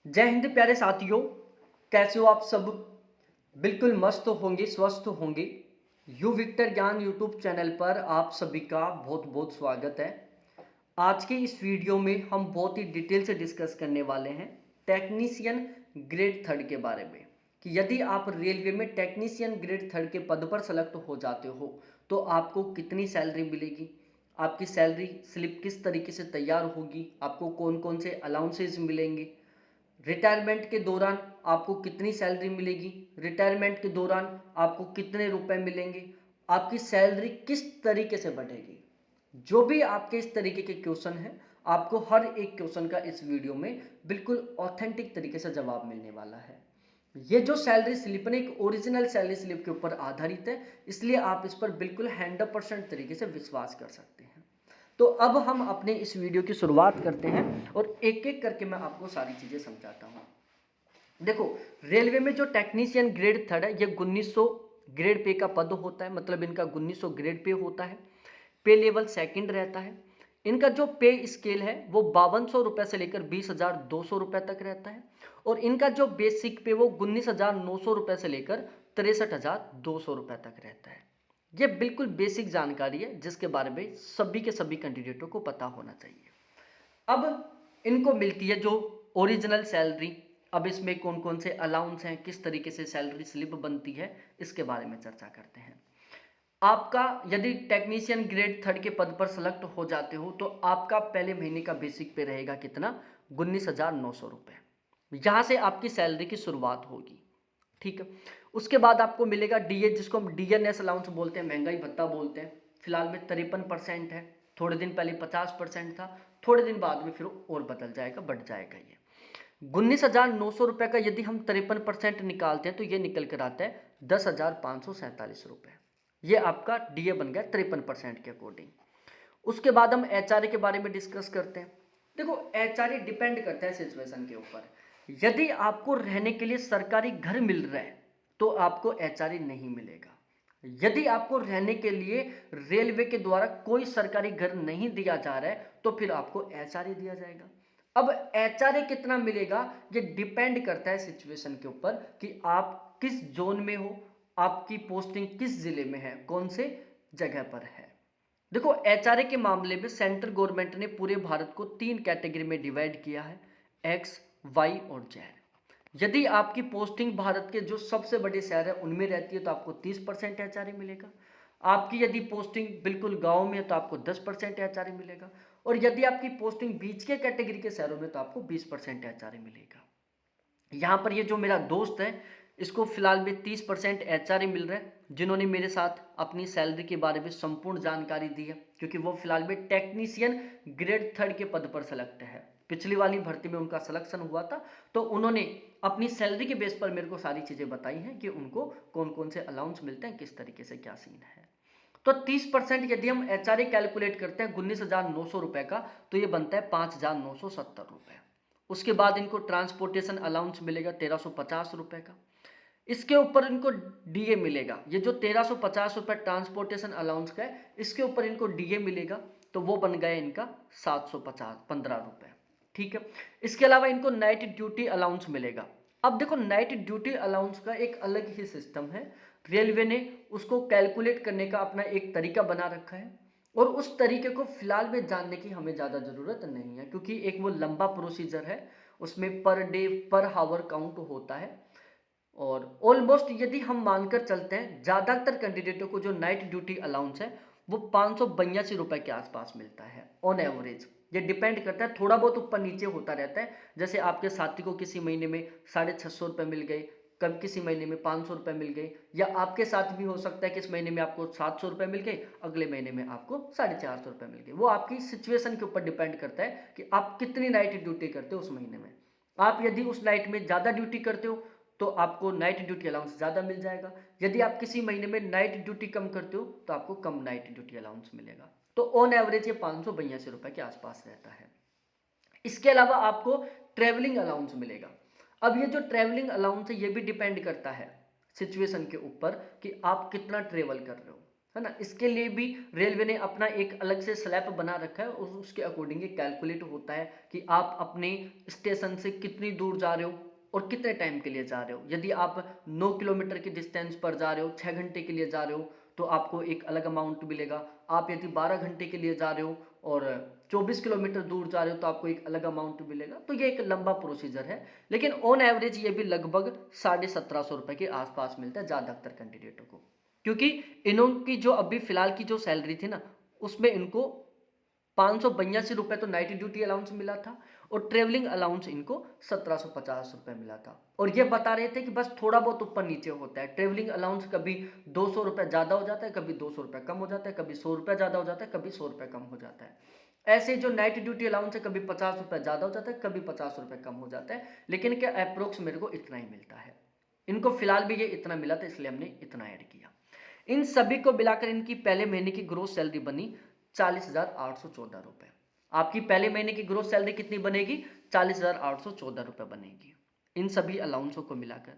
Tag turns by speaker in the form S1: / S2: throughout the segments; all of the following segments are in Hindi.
S1: जय हिंद प्यारे साथियों। कैसे हो आप सब? बिल्कुल मस्त होंगे, स्वस्थ होंगे। यू विक्टर ज्ञान यूट्यूब चैनल पर आप सभी का बहुत बहुत स्वागत है। आज के इस वीडियो में हम बहुत ही डिटेल से डिस्कस करने वाले हैं टेक्नीशियन ग्रेड थर्ड के बारे में कि यदि आप रेलवे में टेक्नीशियन ग्रेड थर्ड के पद पर सेलेक्ट हो जाते हो तो आपको कितनी सैलरी मिलेगी, आपकी सैलरी स्लिप किस तरीके से तैयार होगी, आपको कौन कौन से अलाउंसेज मिलेंगे, रिटायरमेंट के दौरान आपको कितनी सैलरी मिलेगी, रिटायरमेंट के दौरान आपको कितने रुपए मिलेंगे, आपकी सैलरी किस तरीके से बढ़ेगी। जो भी आपके इस तरीके के क्वेश्चन हैं, आपको हर एक क्वेश्चन का इस वीडियो में बिल्कुल ऑथेंटिक तरीके से जवाब मिलने वाला है। ये जो सैलरी स्लिप है एक ओरिजिनल सैलरी स्लिप के ऊपर आधारित है, इसलिए आप इस पर बिल्कुल 100% तरीके से विश्वास कर सकते हैं। तो अब हम अपने इस वीडियो की शुरुआत करते हैं और एक एक करके मैं आपको सारी चीज़ें समझाता हूँ। देखो, रेलवे में जो टेक्नीशियन ग्रेड थर्ड है, ये 1900 ग्रेड पे का पद होता है, मतलब इनका 1900 ग्रेड पे होता है। पे लेवल सेकंड रहता है। इनका जो पे स्केल है वो 5200 रुपये से लेकर 20,200 रुपये तक रहता है। और इनका जो बेसिक पे वो 19,900 रुपये से लेकर 63,200 रुपये तक रहता है। ये बिल्कुल बेसिक जानकारी है जिसके बारे में सभी के सभी कैंडिडेटों को पता होना चाहिए। अब इनको मिलती है जो ओरिजिनल सैलरी। अब इसमें कौन कौन से अलाउंस हैं, किस तरीके से सैलरी स्लिप बनती है, इसके बारे में चर्चा करते हैं। आपका यदि टेक्नीशियन ग्रेड थर्ड के पद पर सेलेक्ट हो जाते हो तो आपका पहले महीने का बेसिक पे रहेगा कितना? 19,900 रुपये। यहाँ से आपकी सैलरी की शुरुआत होगी, ठीक है। उसके बाद आपको मिलेगा डीए, जिसको हम डीएनएस अलाउंस बोलते हैं, महंगाई भत्ता बोलते हैं। फिलहाल में 53% है, थोड़े दिन पहले 50% था, थोड़े दिन बाद में फिर और बदल जाएगा, बढ़ जाएगा। ये 19,900 रुपये का यदि हम 53% निकालते हैं तो ये निकल कर आता है 10,547 रुपये। ये आपका डीए बन गया 53% के अकॉर्डिंग। उसके बाद हम एचआरए के बारे में डिस्कस करते हैं। देखो, एचआरए डिपेंड करता है सिचुएशन के ऊपर। यदि आपको रहने के लिए सरकारी घर मिल रहा है तो आपको एचआरए नहीं मिलेगा। यदि आपको रहने के लिए रेलवे के द्वारा कोई सरकारी घर नहीं दिया जा रहा है तो फिर आपको एचआरए दिया जाएगा। अब एचआरए कितना मिलेगा ये डिपेंड करता है सिचुएशन के ऊपर कि आप किस जोन में हो, आपकी पोस्टिंग किस जिले में है, कौन से जगह पर है। देखो, एचआरए के मामले में सेंट्रल गवर्नमेंट ने पूरे भारत को 3 कैटेगरी में डिवाइड किया है, एक्स, वाई और जेड। यदि आपकी पोस्टिंग भारत के जो सबसे बड़े शहर है उनमें रहती है तो आपको 30% एचआरए मिलेगा। आपकी यदि पोस्टिंग बिल्कुल गांव में है तो आपको 10% एचआरए मिलेगा। और यदि आपकी पोस्टिंग बीच के कैटेगरी के शहरों में तो आपको 20% एचआरए मिलेगा। यहाँ पर ये जो मेरा दोस्त है इसको फिलहाल में 30% एचआरए मिल रहा है, जिन्होंने मेरे साथ अपनी सैलरी के बारे में संपूर्ण जानकारी दी है, क्योंकि वो फिलहाल में टेक्नीशियन ग्रेड थर्ड के पद पर सेलेक्ट है। पिछली वाली भर्ती में उनका सिलेक्शन हुआ था तो उन्होंने अपनी सैलरी के बेस पर मेरे को सारी चीज़ें बताई हैं कि उनको कौन कौन से अलाउंस मिलते हैं, किस तरीके से क्या सीन है। तो 30% यदि हम एचआरए कैलकुलेट करते हैं 19,900 रुपये का तो ये बनता है 5,970 रुपये। उसके बाद इनको ट्रांसपोर्टेशन अलाउंस मिलेगा 1,350 रुपये का। इसके ऊपर इनको डीए मिलेगा। ये जो 1,350 रुपये ट्रांसपोर्टेशन अलाउंस का है इसके ऊपर इनको डीए मिलेगा, तो वो बन गया इनका 715 रुपये, ठीक है। इसके अलावा इनको नाइट ड्यूटी अलाउंस मिलेगा। अब देखो, नाइट ड्यूटी अलाउंस का एक अलग ही सिस्टम है। रेलवे ने उसको कैलकुलेट करने का अपना एक तरीका बना रखा है और उस तरीके को फिलहाल में जानने की हमें ज़्यादा ज़रूरत नहीं है, क्योंकि एक वो लंबा प्रोसीजर है, उसमें पर डे पर हावर काउंट होता है। और ऑलमोस्ट यदि हम मानकर चलते हैं ज़्यादातर कैंडिडेटों को जो नाइट ड्यूटी अलाउंस है वो 582 रुपये के आसपास मिलता है ऑन एवरेज। ये डिपेंड करता है, थोड़ा बहुत ऊपर नीचे होता रहता है। जैसे आपके साथी को किसी महीने में 650 रुपये मिल गए, कब किसी महीने में 500 रुपये मिल गए, या आपके साथ भी हो सकता है कि इस महीने में आपको 700 रुपये मिल गए, अगले महीने में आपको 450 रुपये मिल गए। वो आपकी सिचुएशन के ऊपर डिपेंड करता है कि आप कितनी नाइट ड्यूटी करते हो उस महीने में। आप यदि उस नाइट में ज़्यादा ड्यूटी करते हो तो आपको नाइट ड्यूटी अलाउंस ज़्यादा मिल जाएगा। यदि आप किसी महीने में नाइट ड्यूटी कम करते हो तो आपको कम नाइट ड्यूटी अलाउंस मिलेगा। तो ऑन एवरेज ये 582 रुपये के आसपास रहता है। इसके अलावा आपको ट्रैवलिंग अलाउंस मिलेगा। अब ये जो ट्रैवलिंग अलाउंस है ये भी डिपेंड करता है सिचुएशन के ऊपर कि आप कितना ट्रेवल कर रहे हो। है ना। इसके लिए भी रेलवे ने अपना एक अलग से स्लैब बना रखा है और उसके अकॉर्डिंग ये कैलकुलेट होता है कि आप अपने स्टेशन से कितनी दूर जा रहे हो और कितने टाइम के लिए जा रहे हो। यदि आप 9 किलोमीटर की डिस्टेंस पर जा रहे हो, 6 घंटे के लिए जा रहे हो, तो आपको एक अलग अमाउंट मिलेगा। आप यदि 12 घंटे के लिए जा रहे हो और 24 किलोमीटर दूर जा रहे हो तो आपको एक अलग अमाउंट मिलेगा। तो ये एक लंबा प्रोसीजर है, लेकिन ऑन एवरेज ये भी लगभग 1750 रुपये के आसपास मिलता है ज़्यादातर कैंडिडेटों को, क्योंकि इनकी जो अभी फिलहाल की जो सैलरी थी ना, उसमें इनको 582 रुपये तो नाइट ड्यूटी अलाउंस मिला था और ट्रेवलिंग अलाउंस इनको 1750 रुपये मिला था। और ये बता रहे थे कि बस थोड़ा बहुत ऊपर नीचे होता है। ट्रेवलिंग अलाउंस कभी 200 रुपये ज़्यादा हो जाता है, कभी 200 रुपये कम हो जाता है, कभी 100 रुपये ज़्यादा हो जाता है, कभी 100 रुपये कम हो जाता है। ऐसे जो नाइट ड्यूटी अलाउंस है, कभी 50 रुपये ज़्यादा हो जाता है, कभी 50 रुपये कम हो जाता है, लेकिन क्या अप्रोक्स मेरे को इतना ही मिलता है। इनको फिलहाल भी ये इतना मिला था, इसलिए हमने इतना ऐड किया। इन सभी को मिलाकर इनकी पहले महीने की ग्रोस सैलरी बनी 40,814 रुपये। आपकी पहले महीने की ग्रोस सैलरी कितनी बनेगी? 40,814 रुपये बनेगी इन सभी अलाउंसों को मिलाकर।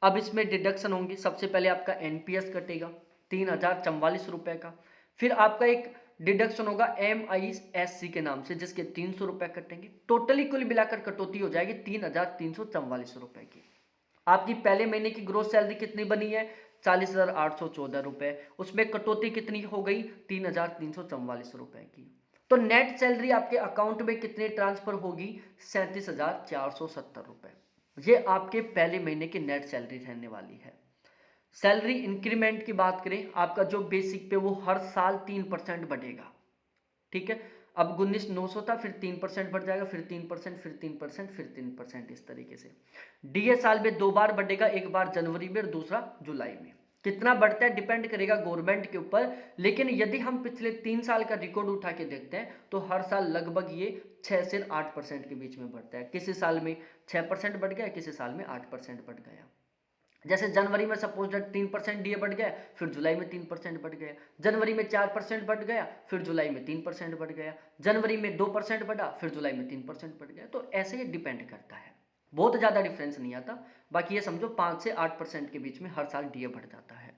S1: अब इसमें डिडक्शन होंगी। सबसे पहले आपका एनपीएस कटेगा 3,044 रुपये का। फिर आपका एक डिडक्शन होगा MISC के नाम से, जिसके 300 रुपये कटेंगे। टोटली कुल मिलाकर कटौती हो जाएगी 3,344 रुपये की। आपकी पहले महीने की ग्रोस सैलरी कितनी बनी है? 40,814 रुपये। उसमें कटौती कितनी हो गई? 3,344 रुपये की। तो नेट सैलरी आपके अकाउंट में कितनी ट्रांसफर होगी? 37,470 रुपये। ये आपके पहले महीने की नेट सैलरी रहने वाली है। सैलरी इंक्रीमेंट की बात करें, आपका जो बेसिक पे वो हर साल 3% बढ़ेगा। ठीक है, अब 19,900 था, फिर 3% बढ़ जाएगा, फिर 3%, फिर 3%, फिर 3%, इस तरीके से। डीए साल में 2 बार बढ़ेगा, एक बार जनवरी में और दूसरा जुलाई में। कितना बढ़ता है डिपेंड करेगा गवर्नमेंट के ऊपर, लेकिन यदि हम पिछले 3 साल का रिकॉर्ड उठा के देखते हैं तो हर साल लगभग ये 6 से 8% के बीच में बढ़ता है। किसी साल में 6% बढ़ गया, किसी साल में 8% बढ़ गया। जैसे जनवरी में सपोज दैट 3% डीए बढ़ गया, फिर जुलाई में 3% बढ़ गया। जनवरी में 4% बढ़ गया, फिर जुलाई में 3% बढ़ गया। जनवरी में 2% बढ़ा, फिर जुलाई में 3% बढ़ गया। तो ऐसे ही डिपेंड करता है, बहुत ज़्यादा डिफरेंस नहीं आता। बाकी ये समझो 5 से 8% के बीच में हर साल डीए बढ़ जाता है।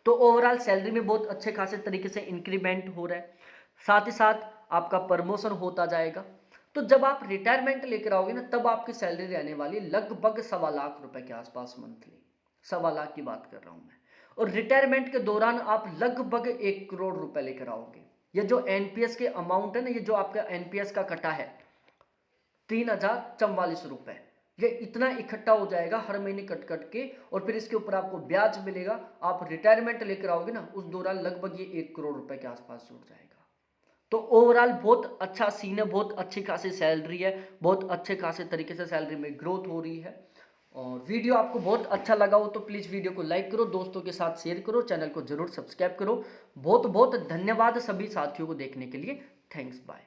S1: तो ओवरऑल सैलरी में बहुत अच्छे खासे तरीके से इंक्रीमेंट हो रहा है, साथ ही साथ आपका प्रमोशन होता जाएगा। तो जब आप रिटायरमेंट लेकर आओगे ना, तब आपकी सैलरी रहने वाली लगभग 1.25 लाख रुपए के आसपास मंथली। 1.25 लाख की बात कर रहा हूं मैं। और रिटायरमेंट के दौरान आप लगभग 1 करोड़ रुपए लेकर आओगे। ये जो एनपीएस के अमाउंट है ना, ये जो आपका एनपीएस का कटा है 3,044 रुपए, ये इतना इकट्ठा हो जाएगा हर महीने कट कट के, और फिर इसके ऊपर आपको ब्याज मिलेगा। आप रिटायरमेंट लेकर आओगे ना, उस दौरान लगभग ये 1 करोड़ रुपए के आसपास जुड़ जाएगा। तो ओवरऑल बहुत अच्छा सीन है, बहुत अच्छी खासी सैलरी है, बहुत अच्छे खासे तरीके से सैलरी में ग्रोथ हो रही है। और वीडियो आपको बहुत अच्छा लगा हो तो प्लीज़ वीडियो को लाइक करो, दोस्तों के साथ शेयर करो, चैनल को जरूर सब्सक्राइब करो। बहुत बहुत धन्यवाद सभी साथियों को देखने के लिए। Thanks, bye.